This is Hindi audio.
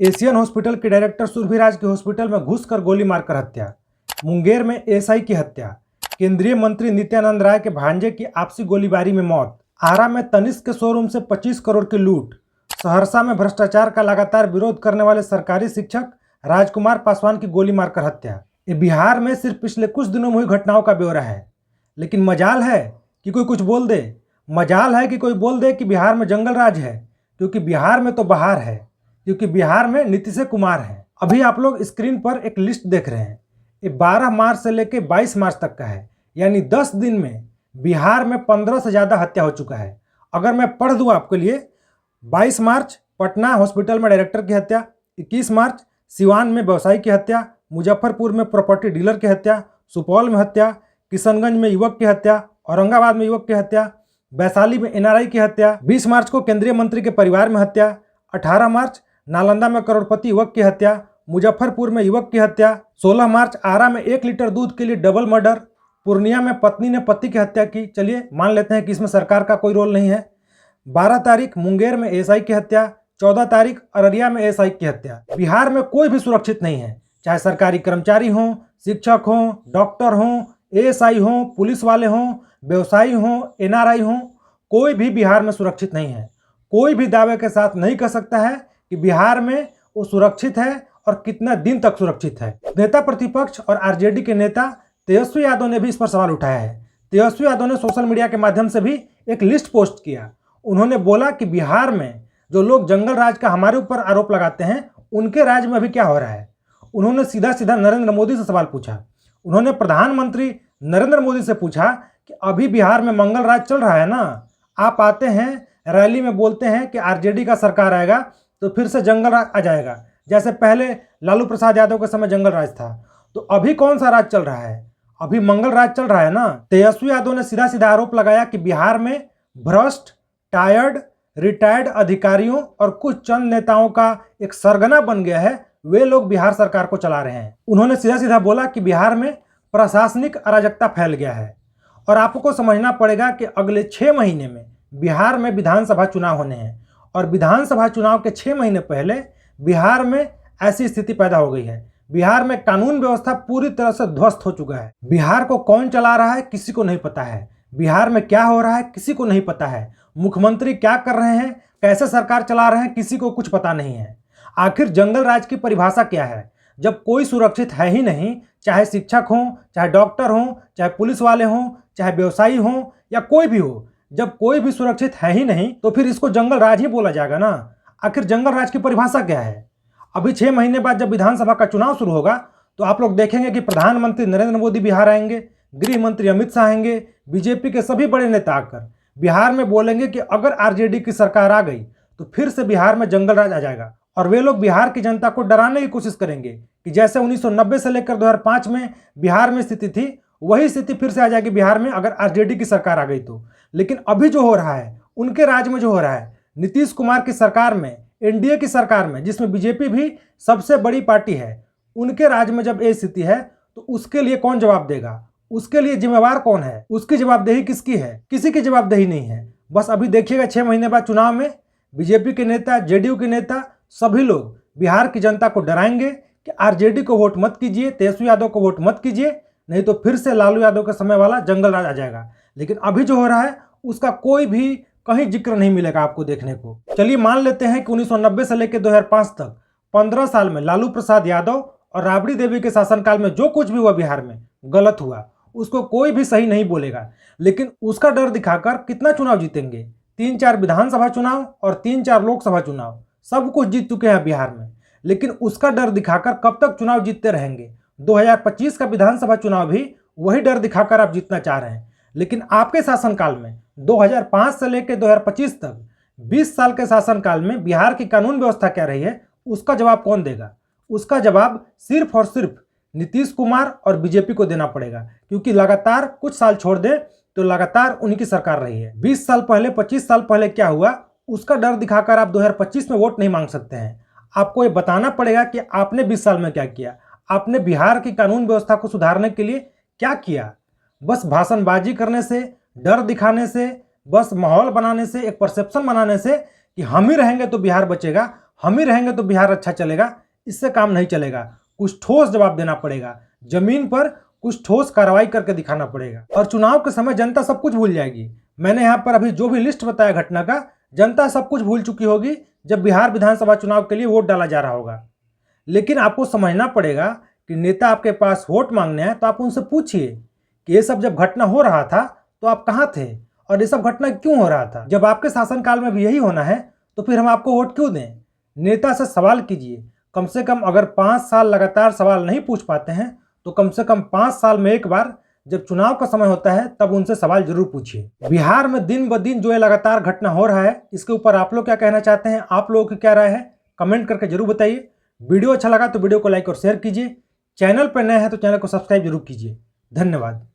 एशियन हॉस्पिटल के डायरेक्टर सुरभिराज के हॉस्पिटल में घुसकर गोली मारकर हत्या। मुंगेर में एएसआई की हत्या। केंद्रीय मंत्री नित्यानंद राय के भांजे की आपसी गोलीबारी में मौत। आरा में तनिष्क के शोरूम से 25 करोड़ की लूट। सहरसा में भ्रष्टाचार का लगातार विरोध करने वाले सरकारी शिक्षक राजकुमार पासवान की गोली मारकर हत्या। ये बिहार में सिर्फ पिछले कुछ दिनों में हुई घटनाओं का ब्यौरा है। लेकिन मजाल है कि कोई कुछ बोल दे, मजाल है कि कोई बोल दे कि बिहार में जंगल राज है, क्योंकि बिहार में तो बहार है, क्योंकि बिहार में नीतीश कुमार है। अभी आप लोग स्क्रीन पर एक लिस्ट देख रहे हैं। ये 12 मार्च से लेकर 22 मार्च तक का है, यानी 10 दिन में बिहार में 15 से ज़्यादा हत्या हो चुका है। अगर मैं पढ़ दूँ आपके लिए, 22 मार्च पटना हॉस्पिटल में डायरेक्टर की हत्या, 21 मार्च सिवान में व्यवसायी की हत्या, मुजफ्फरपुर में प्रॉपर्टी डीलर की हत्या, सुपौल में हत्या, किशनगंज में युवक की हत्या, औरंगाबाद में युवक की हत्या, वैशाली में एनआरआई की हत्या, 20 मार्च को केंद्रीय मंत्री के परिवार में हत्या, 18 मार्च नालंदा में करोड़पति युवक की हत्या, मुजफ्फरपुर में युवक की हत्या, 16 मार्च आरा में 1 लीटर दूध के लिए डबल मर्डर, पूर्णिया में पत्नी ने पति की हत्या की। चलिए मान लेते हैं कि इसमें सरकार का कोई रोल नहीं है। 12 तारीख मुंगेर में एएसआई की हत्या, 14 तारीख अररिया में एएसआई की हत्या। बिहार में कोई भी सुरक्षित नहीं है, चाहे सरकारी कर्मचारी हों, शिक्षक हों, डॉक्टर हों, एएसआई हों, पुलिस वाले हों, व्यवसायी हों, एनआरआई हों, कोई भी बिहार में सुरक्षित नहीं है। कोई भी दावे के साथ नहीं कह सकता है कि बिहार में वो सुरक्षित है और कितना दिन तक सुरक्षित है। नेता प्रतिपक्ष और आरजेडी के नेता तेजस्वी यादव ने भी इस पर सवाल उठाया है। तेजस्वी यादव ने सोशल मीडिया के माध्यम से भी एक लिस्ट पोस्ट किया। उन्होंने बोला कि बिहार में जो लोग जंगल राज का हमारे ऊपर आरोप लगाते हैं, उनके राज्य में अभी क्या हो रहा है। उन्होंने सीधा सीधा नरेंद्र मोदी से सवाल पूछा। उन्होंने प्रधानमंत्री नरेंद्र मोदी से पूछा कि अभी बिहार में मंगल राज चल रहा है ना, आप आते हैं रैली में बोलते हैं कि आरजेडी का सरकार आएगा तो फिर से जंगल राज आ जाएगा, जैसे पहले लालू प्रसाद यादव के समय जंगल राज था। तो अभी कौन सा राज चल रहा है? अभी मंगल राज चल रहा है ना। तेजस्वी यादव ने सीधा सीधा आरोप लगाया कि बिहार में भ्रष्ट, टायर्ड, रिटायर्ड अधिकारियों और कुछ चंद नेताओं का एक सरगना बन गया है, वे लोग बिहार सरकार को चला रहे हैं। उन्होंने सीधा सीधा बोला कि बिहार में प्रशासनिक अराजकता फैल गया है और आपको समझना पड़ेगा कि अगले 6 महीने में बिहार में विधानसभा चुनाव होने हैं और विधानसभा चुनाव के 6 महीने पहले बिहार में ऐसी स्थिति पैदा हो गई है। बिहार में कानून व्यवस्था पूरी तरह से ध्वस्त हो चुका है। बिहार को कौन चला रहा है किसी को नहीं पता है। बिहार में क्या हो रहा है किसी को नहीं पता है। मुख्यमंत्री क्या कर रहे हैं, कैसे सरकार चला रहे हैं, किसी को कुछ पता नहीं है। आखिर जंगल राज की परिभाषा क्या है? जब कोई सुरक्षित है ही नहीं, चाहे शिक्षक हों, चाहे डॉक्टर हों, चाहे पुलिस वाले हों, चाहे व्यवसायी हों या कोई भी हो, जब कोई भी सुरक्षित है ही नहीं तो फिर इसको जंगल राज ही बोला जाएगा ना। आखिर जंगल राज की परिभाषा क्या है? अभी 6 महीने बाद जब विधानसभा का चुनाव शुरू होगा तो आप लोग देखेंगे कि प्रधानमंत्री नरेंद्र मोदी बिहार आएंगे, गृह मंत्री अमित शाह आएंगे, बीजेपी के सभी बड़े नेता आकर बिहार में बोलेंगे कि अगर आरजेडी की सरकार आ गई तो फिर से बिहार में जंगल राज आ जाएगा। और वे लोग बिहार की जनता को डराने की कोशिश करेंगे कि जैसे 1990 से लेकर 2005 में बिहार में स्थिति थी, वही स्थिति फिर से आ जाएगी बिहार में अगर आरजेडी की सरकार आ गई तो। लेकिन अभी जो हो रहा है, उनके राज्य में जो हो रहा है, नीतीश कुमार की सरकार में, एनडीए की सरकार में, जिसमें बीजेपी भी सबसे बड़ी पार्टी है, उनके राज्य में जब ये स्थिति है तो उसके लिए कौन जवाब देगा? उसके लिए जिम्मेवार कौन है? उसकी जवाबदेही किसकी है? किसी की जवाबदेही नहीं है। बस अभी देखिएगा 6 महीने बाद चुनाव में बीजेपी के नेता, जेडीयू के नेता, सभी लोग बिहार की जनता को डराएंगे कि आरजेडी को वोट मत कीजिए, तेजस्वी यादव को वोट मत कीजिए, नहीं तो फिर से लालू यादव के समय वाला जंगल राज आ जाएगा। लेकिन अभी जो हो रहा है उसका कोई भी कहीं जिक्र नहीं मिलेगा आपको देखने को। चलिए मान लेते हैं कि 1990 से लेकर 2005 तक 15 साल में लालू प्रसाद यादव और राबड़ी देवी के शासनकाल में जो कुछ भी हुआ बिहार में गलत हुआ, उसको कोई भी सही नहीं बोलेगा। लेकिन उसका डर दिखाकर कितना चुनाव जीतेंगे? 3-4 विधानसभा चुनाव और 3-4 लोकसभा चुनाव, सब कुछ जीत चुके हैं बिहार में। लेकिन उसका डर दिखाकर कब तक चुनाव जीतते रहेंगे? 2025 का विधानसभा चुनाव भी वही डर दिखाकर आप जीतना चाह रहे हैं। लेकिन आपके शासनकाल में 2005 से लेकर 2025 तक 20 साल के शासनकाल में बिहार की कानून व्यवस्था क्या रही है, उसका जवाब कौन देगा? उसका जवाब सिर्फ और सिर्फ नीतीश कुमार और बीजेपी को देना पड़ेगा, क्योंकि लगातार कुछ साल छोड़ दे तो लगातार उन्हीं की सरकार रही है। 20 साल पहले, 25 साल पहले क्या हुआ, उसका डर दिखाकर आप 2025 में वोट नहीं मांग सकते हैं। आपको ये बताना पड़ेगा कि आपने 20 साल में क्या किया, आपने बिहार की कानून व्यवस्था को सुधारने के लिए क्या किया। बस भाषणबाजी करने से, डर दिखाने से, बस माहौल बनाने से, एक परसेप्शन बनाने से कि हम ही रहेंगे तो बिहार बचेगा, हम ही रहेंगे तो बिहार अच्छा चलेगा, इससे काम नहीं चलेगा। कुछ ठोस जवाब देना पड़ेगा, जमीन पर कुछ ठोस कार्रवाई करके दिखाना पड़ेगा। और चुनाव के समय जनता सब कुछ भूल जाएगी। मैंने यहाँ पर अभी जो भी लिस्ट बताया घटना का, जनता सब कुछ भूल चुकी होगी जब बिहार विधानसभा चुनाव के लिए वोट डाला जा रहा होगा। लेकिन आपको समझना पड़ेगा कि नेता आपके पास वोट मांगने हैं तो आप उनसे पूछिए कि ये सब जब घटना हो रहा था तो आप कहाँ थे और ये सब घटना क्यों हो रहा था। जब आपके शासनकाल में भी यही होना है तो फिर हम आपको वोट क्यों दें। नेता से सवाल कीजिए, कम से कम अगर 5 साल लगातार सवाल नहीं पूछ पाते हैं तो कम से कम 5 साल में एक बार जब चुनाव का समय होता है तब उनसे सवाल जरूर पूछिए। बिहार में दिन ब दिन जो ये लगातार घटना हो रहा है, इसके ऊपर आप लोग क्या कहना चाहते हैं, आप लोगों की क्या राय है, कमेंट करके जरूर बताइए। वीडियो अच्छा लगा तो वीडियो को लाइक और शेयर कीजिए। चैनल पर नए हैं तो चैनल को सब्सक्राइब जरूर कीजिए। धन्यवाद।